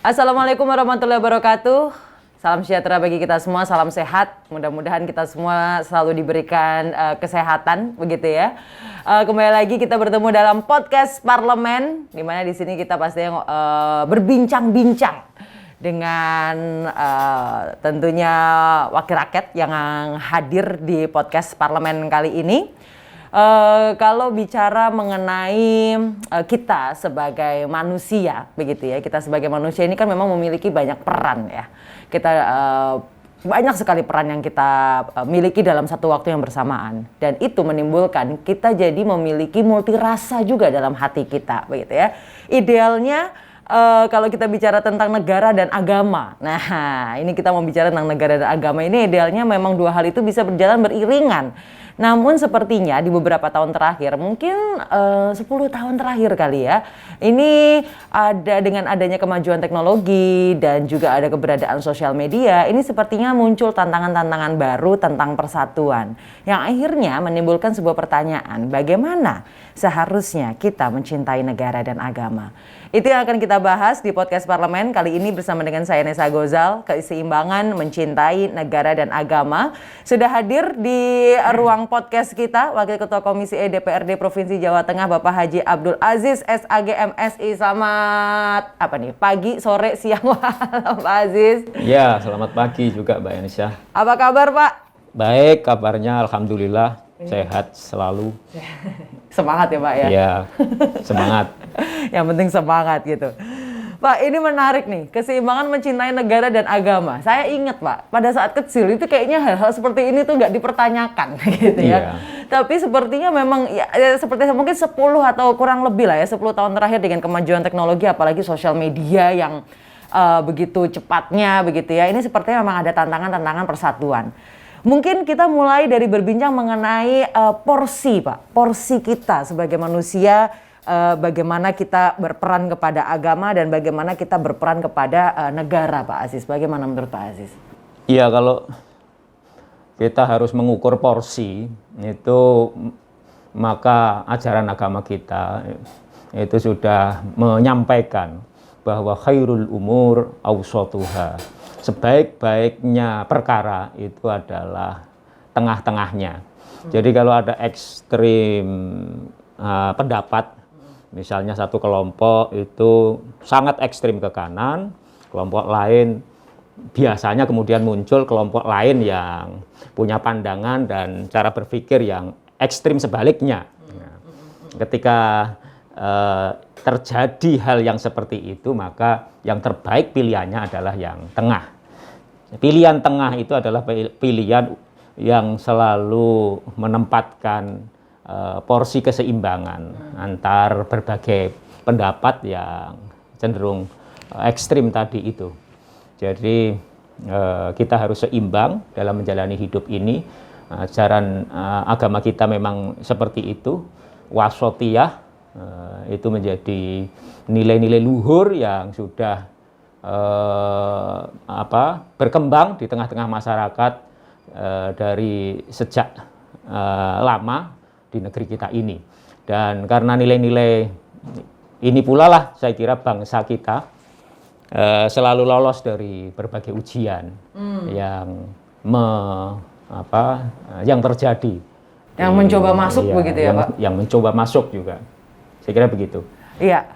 Assalamualaikum warahmatullahi wabarakatuh. Salam sejahtera bagi kita semua, salam sehat. Mudah-mudahan kita semua selalu diberikan kesehatan, begitu ya. Kembali lagi kita bertemu dalam podcast Parlemen, di mana di sini kita pastinya berbincang-bincang dengan tentunya wakil rakyat yang hadir di podcast Parlemen kali ini. Kalau bicara mengenai kita sebagai manusia, begitu ya, kita sebagai manusia ini kan memang memiliki banyak peran ya. Kita banyak sekali peran yang kita miliki dalam satu waktu yang bersamaan, dan itu menimbulkan kita jadi memiliki multi rasa juga dalam hati kita, begitu ya. Idealnya kalau kita bicara tentang negara dan agama, nah ini kita mau bicara tentang negara dan agama ini, idealnya memang dua hal itu bisa berjalan beriringan. Namun sepertinya di beberapa tahun terakhir, mungkin 10 tahun terakhir kali ya, ini ada dengan adanya kemajuan teknologi dan juga ada keberadaan sosial media, ini sepertinya muncul tantangan-tantangan baru tentang persatuan yang akhirnya menimbulkan sebuah pertanyaan, bagaimana seharusnya kita mencintai negara dan agama. Itu yang akan kita bahas di podcast Parlemen kali ini bersama dengan saya Nessa Gozal, keseimbangan mencintai negara dan agama. Sudah hadir di ruang podcast kita Wakil Ketua Komisi E DPRD Provinsi Jawa Tengah Bapak Haji Abdul Aziz SAG MSI. Selamat pagi, sore, siang malam Pak Aziz. Ya, selamat pagi juga Mbak Yanisha. Apa kabar Pak? Baik, kabarnya alhamdulillah sehat selalu. Semangat ya Pak ya? Iya, semangat. Yang penting semangat gitu. Pak, ini menarik nih, keseimbangan mencintai negara dan agama. Saya ingat Pak, pada saat kecil itu kayaknya hal-hal seperti ini tuh nggak dipertanyakan gitu ya. Iya. Tapi sepertinya memang ya seperti mungkin 10 atau kurang lebih lah ya, 10 tahun terakhir dengan kemajuan teknologi, apalagi sosial media yang begitu cepatnya begitu ya. Ini sepertinya memang ada tantangan-tantangan persatuan. Mungkin kita mulai dari berbincang mengenai porsi Pak, porsi kita sebagai manusia, bagaimana kita berperan kepada agama dan bagaimana kita berperan kepada negara Pak Aziz. Bagaimana menurut Pak Aziz? Iya, kalau kita harus mengukur porsi itu, maka ajaran agama kita itu sudah menyampaikan bahwa khairul umur awsatuha. Sebaik-baiknya perkara itu adalah tengah-tengahnya. Jadi kalau ada ekstrim pendapat, misalnya satu kelompok itu sangat ekstrim ke kanan, kelompok lain biasanya kemudian muncul kelompok lain yang punya pandangan dan cara berpikir yang ekstrim sebaliknya. Ketika terjadi hal yang seperti itu, maka yang terbaik pilihannya adalah yang tengah. Pilihan tengah itu adalah pilihan yang selalu menempatkan porsi keseimbangan antar berbagai pendapat yang cenderung ekstrim tadi itu. Jadi kita harus seimbang dalam menjalani hidup ini. Ajaran agama kita memang seperti itu, wasatiyah, itu menjadi nilai-nilai luhur yang sudah berkembang di tengah-tengah masyarakat dari sejak lama di negeri kita ini. Dan karena nilai-nilai ini pula lah saya kira bangsa kita selalu lolos dari berbagai ujian yang terjadi. Yang mencoba masuk begitu ya Pak? Yang mencoba masuk juga. Saya kira begitu. Iya.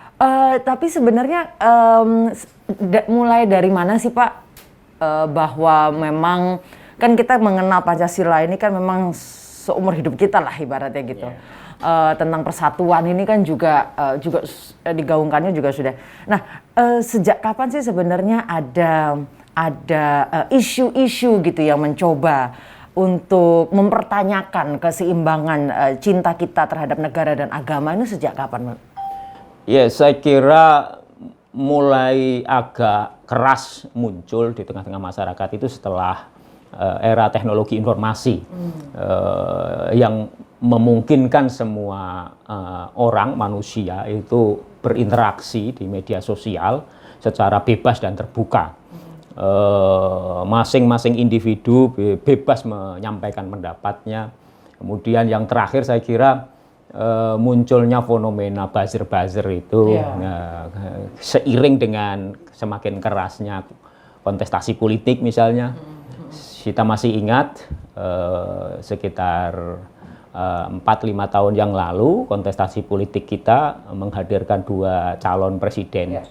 Tapi sebenarnya mulai dari mana sih Pak bahwa memang kan kita mengenal Pancasila ini kan memang seumur hidup kita lah ibaratnya gitu. Tentang persatuan ini kan juga digaungkannya juga sudah. Nah, sejak kapan sih sebenarnya ada isu-isu gitu yang mencoba untuk mempertanyakan keseimbangan cinta kita terhadap negara dan agama ini sejak kapan Pak? Ya, saya kira mulai agak keras muncul di tengah-tengah masyarakat itu setelah era teknologi informasi yang memungkinkan semua orang, manusia itu berinteraksi di media sosial secara bebas dan terbuka. Masing-masing individu bebas menyampaikan pendapatnya. Kemudian yang terakhir saya kira munculnya fenomena buzzer-buzzer itu seiring dengan semakin kerasnya kontestasi politik misalnya. Kita masih ingat sekitar 4-5 tahun yang lalu kontestasi politik kita menghadirkan 2 calon presiden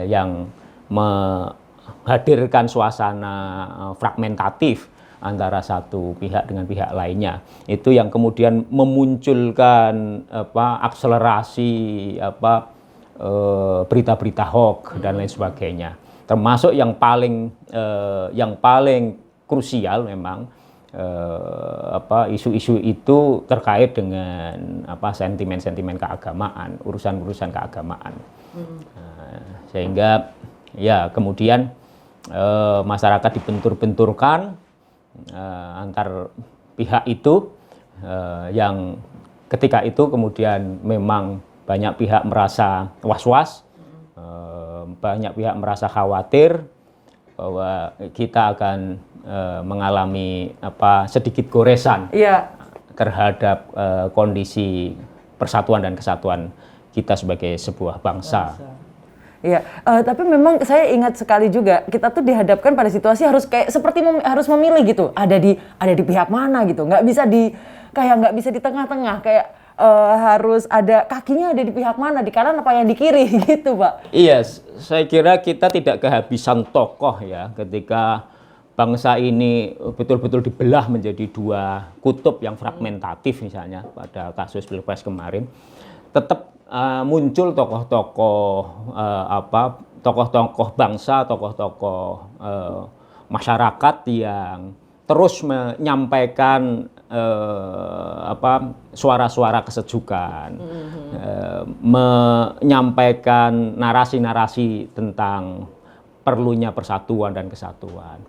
yang menghadirkan suasana fragmentatif antara satu pihak dengan pihak lainnya. Itu yang kemudian memunculkan akselerasi berita-berita hoax dan lain sebagainya. Termasuk yang paling krusial memang isu-isu itu terkait dengan sentimen-sentimen keagamaan, urusan-urusan keagamaan. Sehingga ya kemudian masyarakat dibentur-benturkan antar pihak itu, yang ketika itu kemudian memang banyak pihak merasa was-was, banyak pihak merasa khawatir bahwa kita akan mengalami sedikit goresan terhadap kondisi persatuan dan kesatuan kita sebagai sebuah bangsa. Iya, tapi memang saya ingat sekali juga kita tuh dihadapkan pada situasi harus kayak seperti harus memilih gitu, ada di pihak mana gitu, nggak bisa di tengah-tengah, kayak harus ada kakinya ada di pihak mana, di kanan apa yang di kiri gitu, Pak. Iya, saya kira kita tidak kehabisan tokoh ya ketika bangsa ini betul-betul dibelah menjadi 2 kutub yang fragmentatif misalnya pada kasus Pilpres kemarin. Tetap muncul tokoh-tokoh bangsa, tokoh-tokoh masyarakat yang terus menyampaikan suara-suara kesejukan, menyampaikan narasi-narasi tentang perlunya persatuan dan kesatuan.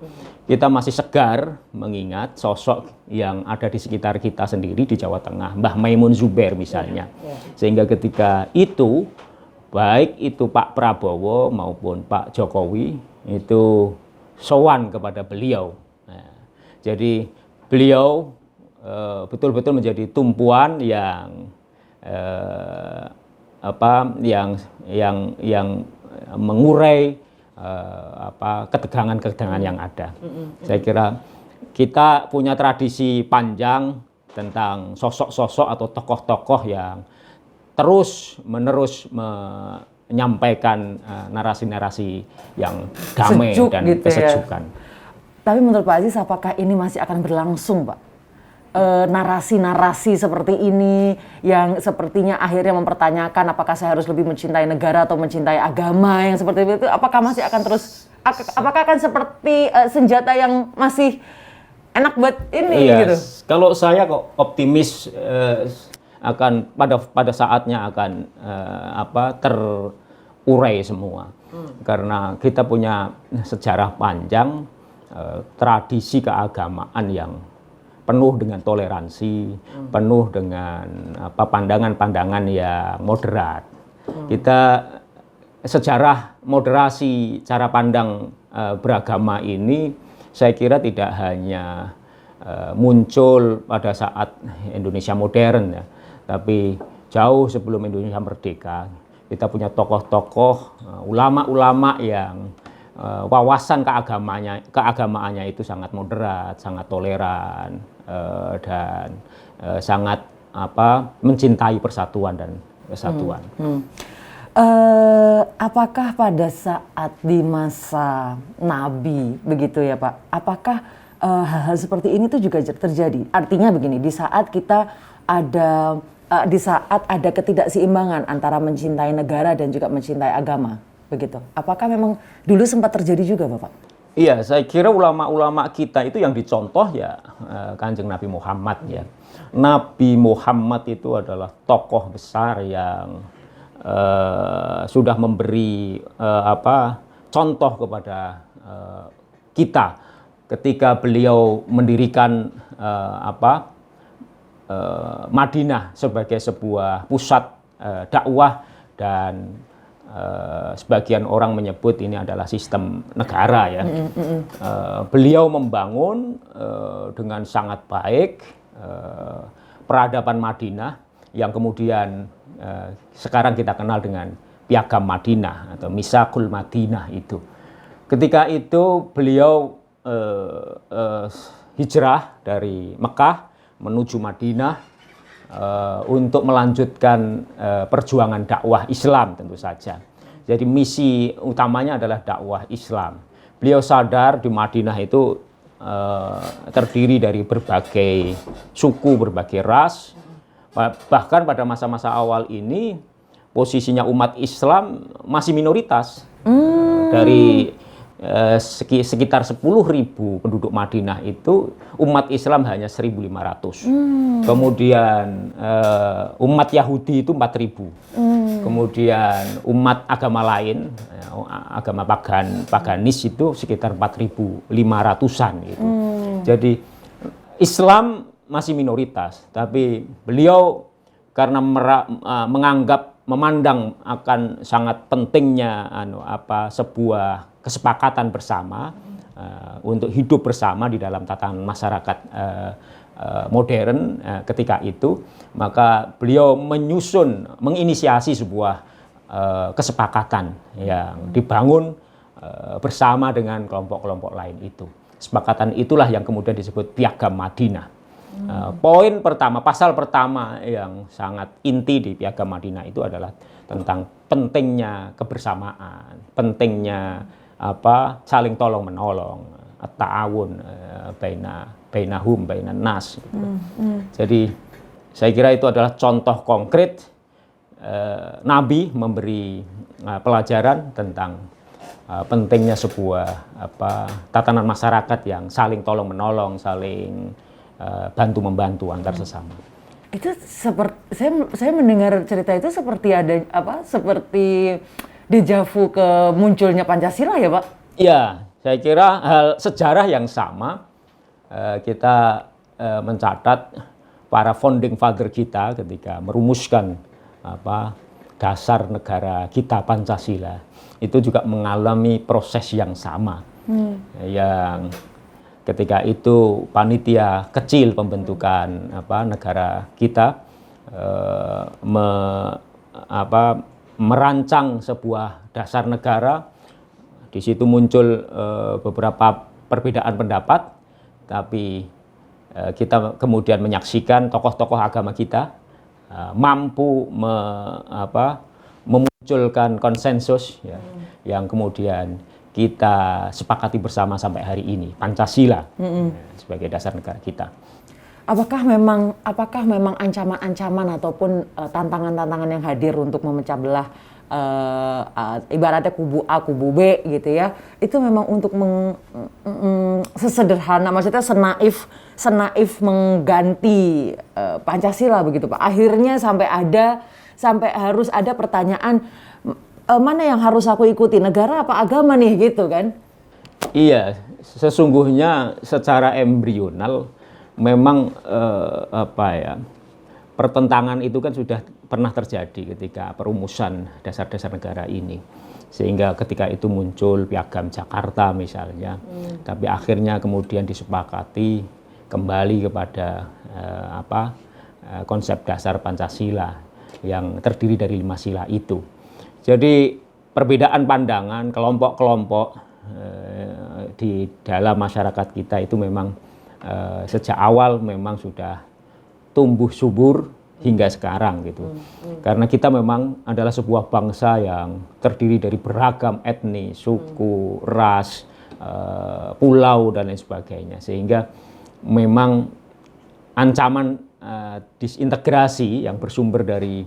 Kita masih segar mengingat sosok yang ada di sekitar kita sendiri di Jawa Tengah, Mbah Maimun Zubair misalnya. Sehingga ketika itu, baik itu Pak Prabowo maupun Pak Jokowi itu sowan kepada beliau. Jadi beliau betul-betul menjadi tumpuan yang mengurai ketegangan-ketegangan yang ada. Saya kira kita punya tradisi panjang tentang sosok-sosok atau tokoh-tokoh yang terus-menerus menyampaikan narasi-narasi yang damai dan gitu kesejukan. Ya. Tapi menurut Pak Aziz, apakah ini masih akan berlangsung, Pak? Narasi-narasi seperti ini yang sepertinya akhirnya mempertanyakan apakah saya harus lebih mencintai negara atau mencintai agama yang seperti itu, apakah masih akan terus, apakah akan seperti senjata yang masih enak buat ini gitu? Kalau saya kok optimis akan pada saatnya akan terurai semua. Karena kita punya sejarah panjang, tradisi keagamaan yang penuh dengan toleransi, penuh dengan pandangan-pandangan yang moderat. Kita sejarah moderasi cara pandang beragama ini saya kira tidak hanya muncul pada saat Indonesia modern ya, tapi jauh sebelum Indonesia merdeka. Kita punya tokoh-tokoh, ulama-ulama yang wawasan keagamaannya itu sangat moderat, sangat toleran, dan sangat mencintai persatuan dan kesatuan. Apakah pada saat di masa Nabi begitu ya Pak? Apakah hal-hal seperti ini tuh juga terjadi? Artinya begini, di saat ada ketidakseimbangan antara mencintai negara dan juga mencintai agama, begitu. Apakah memang dulu sempat terjadi juga, Bapak? Iya, saya kira ulama-ulama kita itu yang dicontoh ya Kanjeng Nabi Muhammad ya. Nabi Muhammad itu adalah tokoh besar yang sudah memberi contoh kepada kita ketika beliau mendirikan Madinah sebagai sebuah pusat dakwah, dan sebagian orang menyebut ini adalah sistem negara ya. Beliau membangun dengan sangat baik peradaban Madinah yang kemudian sekarang kita kenal dengan Piagam Madinah atau Mitsaqul Madinah itu. Ketika itu beliau hijrah dari Mekah menuju Madinah untuk melanjutkan perjuangan dakwah Islam tentu saja. Jadi misi utamanya adalah dakwah Islam. Beliau sadar di Madinah itu terdiri dari berbagai suku, berbagai ras. Bahkan pada masa-masa awal ini posisinya umat Islam masih minoritas. Dari sekitar 10.000 penduduk Madinah itu umat Islam hanya 1.500. Kemudian umat Yahudi itu 4.000. Kemudian umat agama lain, agama paganis itu sekitar 4.500-an gitu. Jadi Islam masih minoritas, tapi beliau karena memandang akan sangat pentingnya sebuah kesepakatan bersama untuk hidup bersama di dalam tatanan masyarakat modern ketika itu, maka beliau menginisiasi sebuah kesepakatan yang dibangun bersama dengan kelompok-kelompok lain itu. Kesepakatan itulah yang kemudian disebut Piagam Madinah. Poin pertama, pasal pertama yang sangat inti di Piagam Madinah itu adalah tentang pentingnya kebersamaan, pentingnya saling tolong menolong, at-ta'awun bainahum bainan nas. Gitu. Jadi saya kira itu adalah contoh konkret Nabi memberi pelajaran tentang pentingnya sebuah tatanan masyarakat yang saling tolong menolong, saling bantu membantu antar sesama. Itu seperti saya mendengar cerita itu seperti ada seperti dejavu ke munculnya Pancasila ya, Pak? Iya, saya kira hal sejarah yang sama kita mencatat para founding father kita ketika merumuskan dasar negara kita Pancasila itu juga mengalami proses yang sama. Yang ketika itu panitia kecil pembentukan negara kita merancang sebuah dasar negara. Di situ muncul beberapa perbedaan pendapat, tapi kita kemudian menyaksikan tokoh-tokoh agama kita mampu memunculkan konsensus yang kemudian kita sepakati bersama sampai hari ini, Pancasila sebagai dasar negara kita. Apakah memang ancaman-ancaman ataupun tantangan-tantangan yang hadir untuk memecah belah ibaratnya kubu A, kubu B gitu ya, itu memang untuk sesederhana, maksudnya senaif mengganti Pancasila begitu Pak. Akhirnya sampai harus ada pertanyaan, mana yang harus aku ikuti, negara apa agama nih gitu kan? Iya, sesungguhnya secara embrional memang pertentangan itu kan sudah pernah terjadi ketika perumusan dasar-dasar negara ini. Sehingga ketika itu muncul Piagam Jakarta misalnya, tapi akhirnya kemudian disepakati kembali kepada konsep dasar Pancasila yang terdiri dari 5 sila itu. Jadi perbedaan pandangan kelompok-kelompok di dalam masyarakat kita itu memang sejak awal memang sudah tumbuh subur hingga sekarang gitu. Karena kita memang adalah sebuah bangsa yang terdiri dari beragam etnis, suku, ras, pulau dan lain sebagainya. Sehingga memang ancaman disintegrasi yang bersumber dari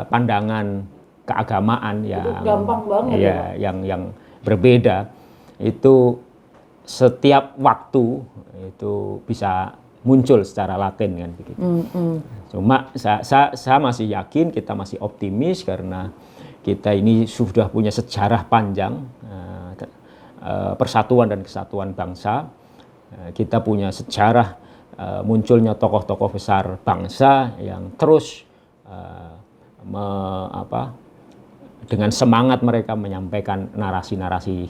pandangan keagamaan yang gampang banget yang berbeda itu setiap waktu itu bisa muncul secara laten kan begitu. Cuma saya masih yakin, kita masih optimis karena kita ini sudah punya sejarah panjang persatuan dan kesatuan bangsa. Kita punya sejarah munculnya tokoh-tokoh besar bangsa yang terus dengan semangat mereka menyampaikan narasi-narasi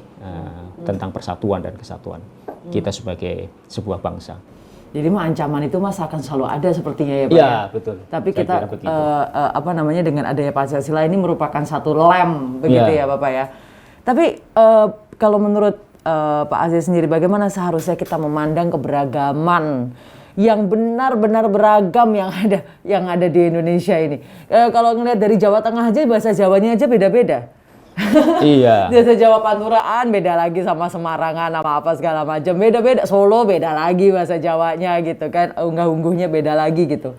tentang persatuan dan kesatuan kita sebagai sebuah bangsa. Jadi mah ancaman itu mas akan selalu ada sepertinya ya Pak Iya, ya. betul. Tapi Saya kita kira begitu. apa namanya dengan adanya Pancasila ini merupakan satu lem begitu Iya. ya Bapak ya. Tapi kalau menurut Pak Aziz sendiri bagaimana seharusnya kita memandang keberagaman yang benar-benar beragam yang ada di Indonesia ini. Kalau ngelihat dari Jawa Tengah aja bahasa Jawanya aja beda-beda. Iya. Bahasa Jawa Panturaan beda lagi sama Semarangan sama apa segala macam. Beda-beda. Solo beda lagi bahasa Jawanya gitu kan. Unggah-ungguhnya beda lagi gitu.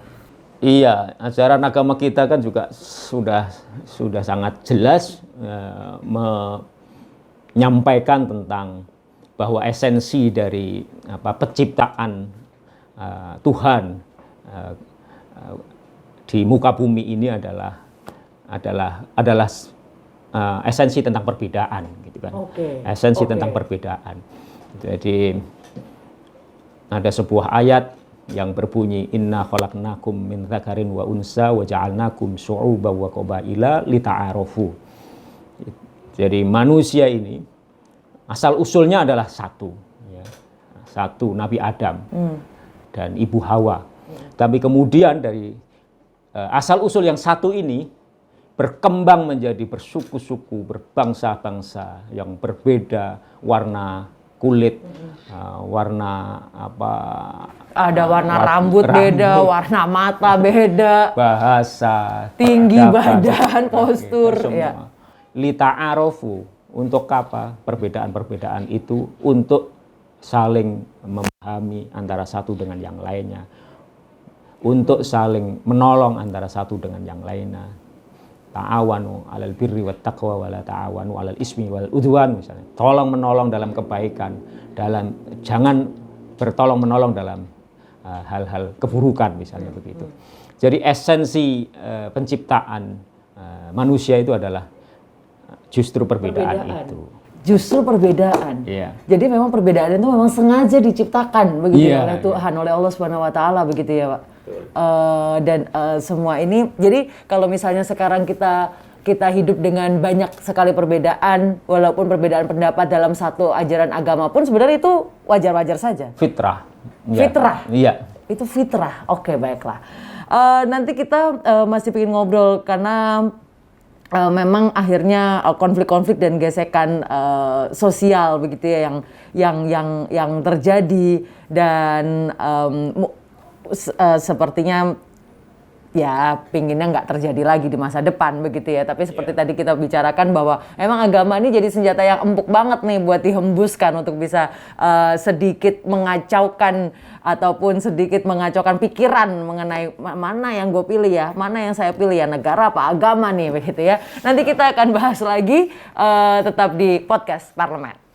Iya, ajaran agama kita kan juga sudah sangat jelas menyampaikan tentang bahwa esensi dari penciptaan Tuhan di muka bumi ini adalah esensi tentang perbedaan, gitu kan? Esensi tentang perbedaan. Jadi ada sebuah ayat yang berbunyi inna khalaqnakum min dzakarin wa unsa wa ja'alnakum syu'uban wa qabaila lita'arafu. Jadi manusia ini asal usulnya adalah satu, ya. Satu Nabi Adam dan Ibu Hawa. Tapi kemudian dari asal usul yang satu ini berkembang menjadi bersuku-suku, berbangsa-bangsa yang berbeda, warna kulit, warna ada warna rambut beda, warna mata beda, bahasa, tinggi badan, postur, ya. Lita'arofu, untuk apa? Perbedaan-perbedaan itu untuk saling memahami antara satu dengan yang lainnya, untuk saling menolong antara satu dengan yang lainnya. Ta'awanu 'alal birri wat taqwa wa la ta'awanu 'alal ismi wal udwan, misalnya. Tolong menolong dalam kebaikan, jangan bertolong menolong dalam hal-hal keburukan, misalnya begitu. Jadi esensi penciptaan manusia itu adalah justru perbedaan itu. Justru perbedaan. Iya. Jadi memang perbedaan itu memang sengaja diciptakan begitu Iya, oleh Tuhan, oleh Allah Subhanahu wa taala begitu ya, Pak. Semua ini jadi kalau misalnya sekarang kita hidup dengan banyak sekali perbedaan, walaupun perbedaan pendapat dalam satu ajaran agama pun sebenarnya itu wajar-wajar saja. Fitrah. Fitrah. Iya. Itu fitrah. Oke, baiklah. Nanti kita masih ingin ngobrol karena memang akhirnya konflik-konflik dan gesekan sosial begitu ya yang terjadi dan sepertinya ya pinginnya nggak terjadi lagi di masa depan begitu ya. Tapi seperti tadi kita bicarakan bahwa emang agama ini jadi senjata yang empuk banget nih buat dihembuskan untuk bisa sedikit mengacaukan ataupun sedikit mengacaukan pikiran mengenai mana yang gue pilih ya, mana yang saya pilih ya, negara apa agama nih begitu ya. Nanti kita akan bahas lagi tetap di podcast Parlemen.